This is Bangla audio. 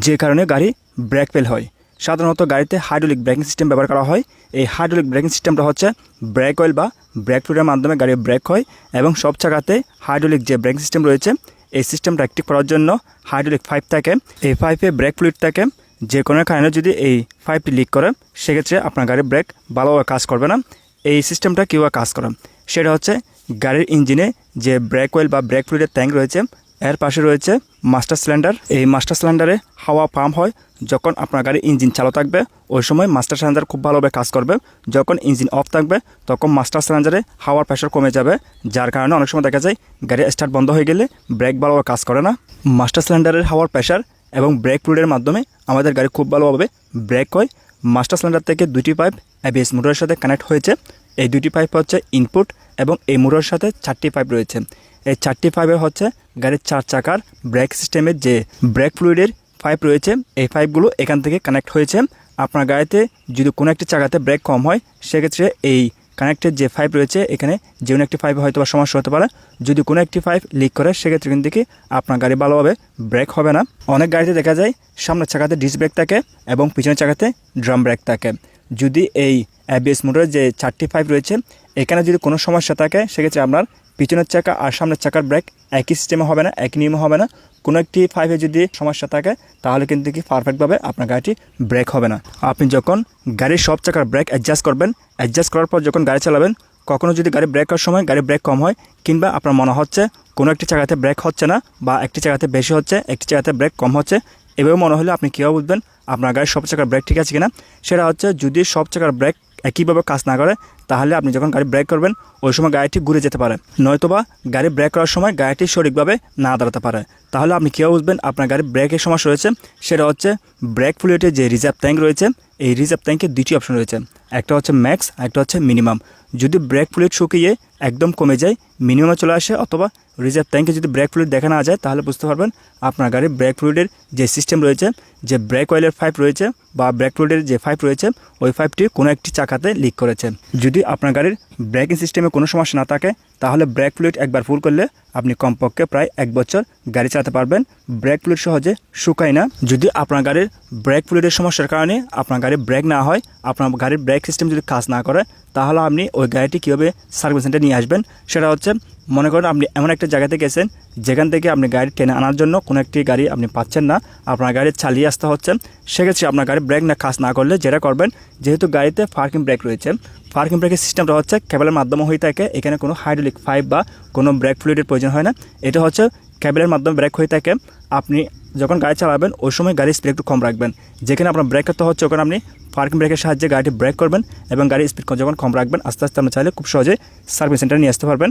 যে কারণে গাড়ি ব্রেক ফেল হয়। সাধারণত গাড়িতে হাইড্রোলিক ব্রেকিং সিস্টেম ব্যবহার করা হয়। এই হাইড্রোলিক ব্রেকিং সিস্টেমটা হচ্ছে ব্রেক অয়েল বা ব্রেক ফ্লুইডের মাধ্যমে গাড়ি ব্রেক হয় এবং সব জায়গাতে হাইড্রোলিক যে ব্রেকিং সিস্টেম রয়েছে এই সিস্টেমটা অ্যাক্টিভ করার জন্য হাইড্রোলিক পাইপ থাকে। এই পাইপে ব্রেক ফ্লুইড থাকে। যে কোনো কারণে যদি এই পাইপটি লিক করে সেক্ষেত্রে আপনার গাড়ির ব্রেক ভালোভাবে কাজ করবে না। এই সিস্টেমটা কীভাবে কাজ করে সেটা হচ্ছে গাড়ির ইঞ্জিনে যে ব্রেক অয়েল বা ব্রেক ফ্লুইডের ট্যাঙ্ক রয়েছে এর পাশে রয়েছে মাস্টার সিলিন্ডার। এই মাস্টার সিলিন্ডারে হাওয়া পাম্প হয়। যখন আপনার গাড়ির ইঞ্জিন চালু থাকবে ওই সময় মাস্টার সিলিন্ডার খুব ভালোভাবে কাজ করবে। যখন ইঞ্জিন অফ থাকবে তখন মাস্টার সিলিন্ডারে হাওয়ার প্রেশার কমে যাবে, যার কারণে অনেক সময় দেখা যায় গাড়ি স্টার্ট বন্ধ হয়ে গেলে ব্রেক ভালোভাবে কাজ করে না। মাস্টার সিলিন্ডারের হাওয়ার প্রেশার এবং ব্রেক ফ্লুইডের মাধ্যমে আমাদের গাড়ি খুব ভালোভাবে ব্রেক হয়। মাস্টার সিলিন্ডার থেকে দুটি পাইপ এবিএস মোটরের সাথে কানেক্ট হয়েছে। এই দুটি পাইপ হচ্ছে ইনপুট এবং এই মোটরের সাথে 4টি পাইপ রয়েছে। এই 4টি পাইপে হচ্ছে গাড়ির 4 চাকার ব্রেক সিস্টেমের যে ব্রেক ফ্লুইডের পাইপ রয়েছে এই পাইপগুলো এখান থেকে কানেক্ট হয়েছে। আপনার গাড়িতে যদি কোনো একটি চাকাতে ব্রেক কম হয় সেক্ষেত্রে এই কানেক্টেড যে পাইপ রয়েছে এখানে যে কোনো একটি পাইপে হয়তো বা সমস্যা হতে পারে। যদি কোনো একটি পাইপ লিক করে সেক্ষেত্রে কিন্তু কি আপনার গাড়ি ভালোভাবে ব্রেক হবে না। অনেক গাড়িতে দেখা যায় সামনের চাকাতে ডিস্ক ব্রেক থাকে এবং পিছনের চাকাতে ড্রাম ব্রেক থাকে। যদি এই এবিএস মোটরের যে 4টি পাইপ রয়েছে এখানে যদি কোনো সমস্যা থাকে সেক্ষেত্রে আপনার পিছনের চাকা আর সামনের চাকার ব্রেক একই সিস্টেমে হবে না, একই নিয়মে হবে না। কোনো একটি পাইপে যদি সমস্যা থাকে তাহলে কিন্তু কি পারফেক্টভাবে আপনার গাড়িটি ব্রেক হবে না। আপনি যখন গাড়ির সব চাকার ব্রেক অ্যাডজাস্ট করবেন, অ্যাডজাস্ট করার পর যখন গাড়ি চালাবেন কখনও যদি গাড়ি ব্রেক করার সময় গাড়ি ব্রেক কম হয় কিংবা আপনার মনে হচ্ছে কোনো একটি জায়গাতে ব্রেক হচ্ছে না বা একটি জায়গাতে বেশি হচ্ছে একটি জায়গাতে ব্রেক কম হচ্ছে, এভাবে মনে হলে আপনি কীভাবে বুঝবেন আপনার গাড়ির সব চাকার ব্রেক ঠিক আছে কিনা। সেটা হচ্ছে যদি সব চাকার ব্রেক একইভাবে কাজ না করে তাহলে আপনি যখন গাড়ি ব্রেক করবেন ওই সময় গাড়িটি ঘুরে যেতে পারে, নয়তোবা গাড়ি ব্রেক করার সময় গাড়িটি সঠিকভাবে না দাঁড়াতে পারে। তাহলে আপনি কীভাবে বুঝবেন আপনার গাড়ির ব্রেকের সমস্যা রয়েছে সেটা হচ্ছে ব্রেক ফ্লুইডের যে রিজার্ভ ট্যাঙ্ক রয়েছে এই রিজার্ভ ট্যাঙ্কের দুটি অপশন রয়েছে, একটা হচ্ছে ম্যাক্স একটা হচ্ছে মিনিমাম। যদি ব্রেক ফ্লুইড শুকিয়ে একদম কমে যায় মিনিমামে চলে আসে অথবা রিজার্ভ ট্যাঙ্কে যদি ব্রেক ফ্লুইড দেখা না যায় তাহলে বুঝতে পারবেন আপনার গাড়ির ব্রেক ফ্লুইডের যে সিস্টেম রয়েছে যে ব্রেক অয়েলের পাইপ রয়েছে বা ব্রেক ফ্লুইডের যে পাইপ রয়েছে ওই পাইপটি কোনো একটি চাকাতে লিক করেছে। যদি আপনার গাড়ির ব্রেকিং সিস্টেমে কোনো সমস্যা না থাকে তাহলে ব্রেক ফ্লুইড একবার ফুল করলে আপনি কমপক্ষে প্রায় 1 বছর গাড়ি চালাতে পারবেন। ব্রেক ফ্লুইড সহজে শুকায় না। যদি আপনার গাড়ির ব্রেক ফ্লুইডের সমস্যার কারণে আপনার গাড়ির ব্রেক না হয়, আপনার গাড়ির ব্রেক সিস্টেম যদি কাজ না করে তাহলে আপনি ওই গাড়িটি কীভাবে সার্ভিস সেন্টারে নিয়ে আসবেন সেটা হচ্ছে মনে করেন আপনি এমন একটা জায়গাতে গেছেন যেখান থেকে আপনি গাড়ি টেনে আনার জন্য কোনো একটি গাড়ি আপনি পাচ্ছেন না, আপনার গাড়ি চালিয়ে আসতে হচ্ছে। সেক্ষেত্রে আপনার গাড়ি ব্রেক না কাজ না করলে যেটা করবেন, যেহেতু গাড়িতে পার্কিং ব্রেক রয়েছে পার্কিং ব্রেকের সিস্টেমটা হচ্ছে কেবলের মাধ্যমে হয়ে থাকে। এখানে কোনো হাইড্রোলিক পাইপ বা কোনো ব্রেক ফ্লুইডের প্রয়োজন হয় না, এটা হচ্ছে কেবলের মাধ্যমে ব্রেক হয়ে থাকে। আপনি যখন গাড়ি চালাবেন ওই সময় গাড়ির স্পিড একটু কম রাখবেন। যেখানে আপনার ব্রেক করতে হচ্ছে ওখানে আপনি পার্কিং ব্রেকের সাহায্যে গাড়িটি ব্রেক করবেন এবং গাড়ির স্পিড যখন কম রাখবেন আস্তে আস্তে আপনি চাইলে খুব সহজে সার্ভিস সেন্টারে নিয়ে আসতে পারবেন।